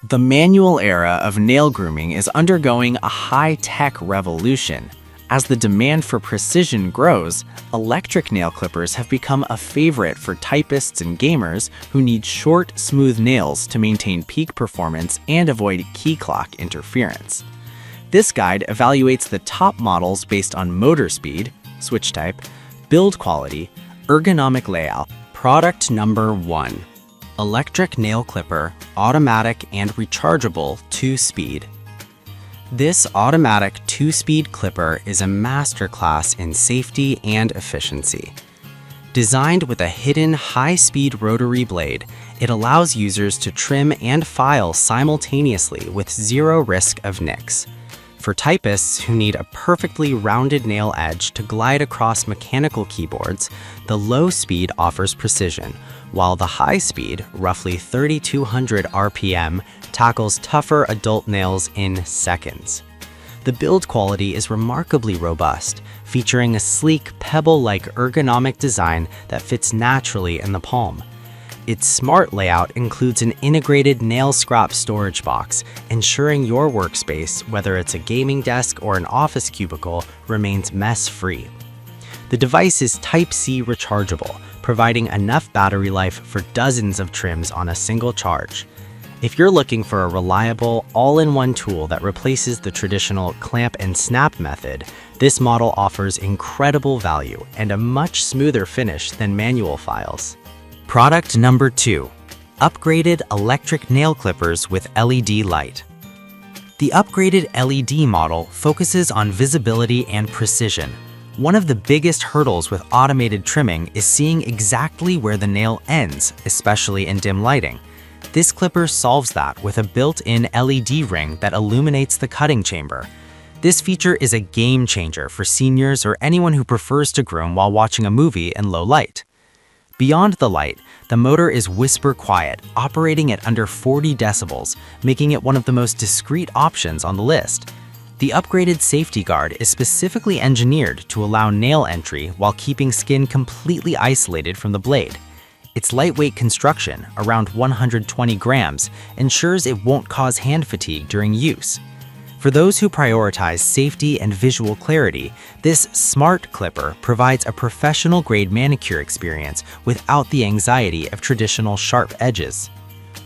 The manual era of nail grooming is undergoing a high-tech revolution. As the demand for precision grows, electric nail clippers have become a favorite for typists and gamers who need short, smooth nails to maintain peak performance and avoid key clock interference. This guide evaluates the top models based on motor speed, switch type, build quality, ergonomic layout. Product number 1. Electric nail clipper, automatic and rechargeable 2-speed. This automatic 2-speed clipper is a masterclass in safety and efficiency. Designed with a hidden high-speed rotary blade, it allows users to trim and file simultaneously with zero risk of nicks. For typists who need a perfectly rounded nail edge to glide across mechanical keyboards, the low speed offers precision, while the high speed, roughly 3,200 RPM, tackles tougher adult nails in seconds. The build quality is remarkably robust, featuring a sleek, pebble-like ergonomic design that fits naturally in the palm. Its smart layout includes an integrated nail scrap storage box, ensuring your workspace, whether it's a gaming desk or an office cubicle, remains mess-free. The device is Type-C rechargeable, providing enough battery life for dozens of trims on a single charge. If you're looking for a reliable, all-in-one tool that replaces the traditional clamp and snap method, this model offers incredible value and a much smoother finish than manual files. Product number 2. Upgraded electric nail clippers with LED light. The upgraded LED model focuses on visibility and precision. One of the biggest hurdles with automated trimming is seeing exactly where the nail ends, especially in dim lighting. This clipper solves that with a built-in LED ring that illuminates the cutting chamber. This feature is a game changer for seniors or anyone who prefers to groom while watching a movie in low light. Beyond the light, the motor is whisper quiet, operating at under 40 decibels, making it one of the most discreet options on the list. The upgraded safety guard is specifically engineered to allow nail entry while keeping skin completely isolated from the blade. Its lightweight construction, around 120 grams, ensures it won't cause hand fatigue during use. For those who prioritize safety and visual clarity, this smart clipper provides a professional-grade manicure experience without the anxiety of traditional sharp edges.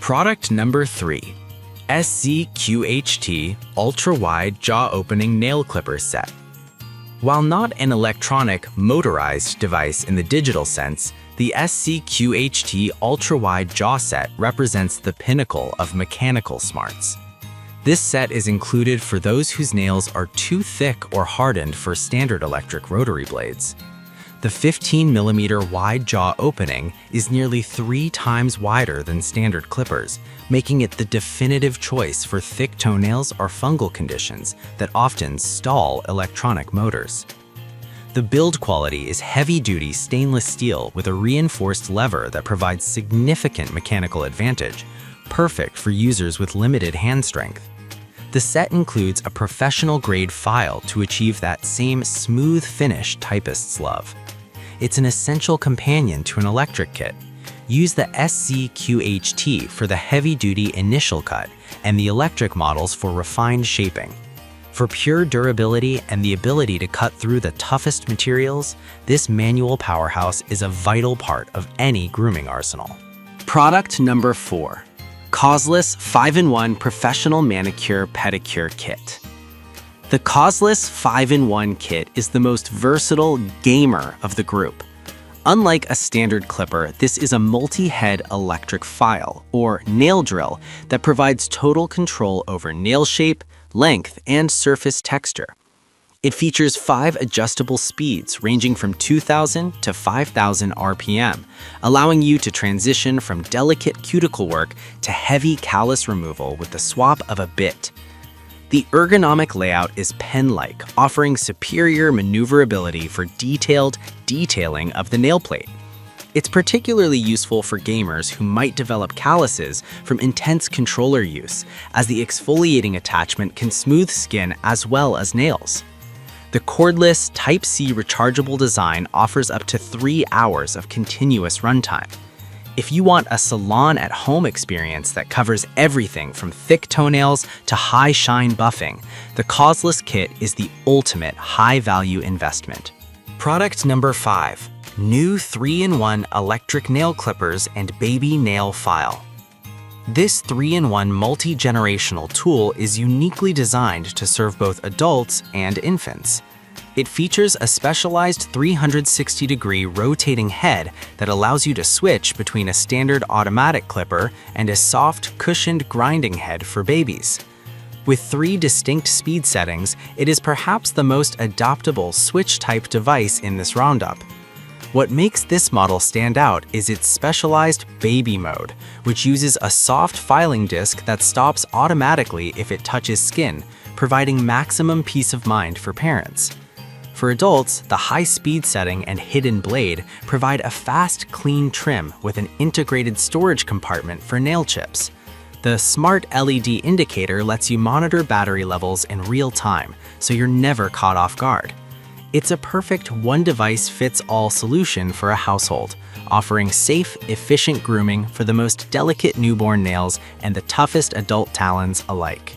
Product number 3. SZQHT Ultra-Wide Jaw-Opening Nail Clipper Set. While not an electronic, motorized device in the digital sense, the SZQHT Ultra-Wide Jaw Set represents the pinnacle of mechanical smarts. This set is included for those whose nails are too thick or hardened for standard electric rotary blades. The 15mm wide jaw opening is nearly 3 times wider than standard clippers, making it the definitive choice for thick toenails or fungal conditions that often stall electronic motors. The build quality is heavy-duty stainless steel with a reinforced lever that provides significant mechanical advantage, perfect for users with limited hand strength. The set includes a professional-grade file to achieve that same smooth finish typists love. It's an essential companion to an electric kit. Use the SZQHT for the heavy-duty initial cut and the electric models for refined shaping. For pure durability and the ability to cut through the toughest materials, this manual powerhouse is a vital part of any grooming arsenal. Product number 4. Causeless 5-in-1 Professional Manicure Pedicure Kit. The Causeless 5-in-1 kit is the most versatile gamer of the group. Unlike a standard clipper, this is a multi-head electric file, or nail drill, that provides total control over nail shape, length, and surface texture. It features 5 adjustable speeds ranging from 2,000 to 5,000 RPM, allowing you to transition from delicate cuticle work to heavy callus removal with the swap of a bit. The ergonomic layout is pen-like, offering superior maneuverability for detailed detailing of the nail plate. It's particularly useful for gamers who might develop calluses from intense controller use, as the exfoliating attachment can smooth skin as well as nails. The cordless Type-C rechargeable design offers up to 3 hours of continuous runtime. If you want a salon-at-home experience that covers everything from thick toenails to high-shine buffing, the Causeless Kit is the ultimate high-value investment. Product number 5. New 3-in-1 electric nail clippers and baby nail file. This 3-in-1 multi-generational tool is uniquely designed to serve both adults and infants. It features a specialized 360-degree rotating head that allows you to switch between a standard automatic clipper and a soft, cushioned grinding head for babies. With 3 distinct speed settings, it is perhaps the most adaptable switch-type device in this roundup. What makes this model stand out is its specialized baby mode, which uses a soft filing disc that stops automatically if it touches skin, providing maximum peace of mind for parents. For adults, the high-speed setting and hidden blade provide a fast, clean trim with an integrated storage compartment for nail chips. The smart LED indicator lets you monitor battery levels in real time, so you're never caught off guard. It's a perfect one-device-fits-all solution for a household, offering safe, efficient grooming for the most delicate newborn nails and the toughest adult talons alike.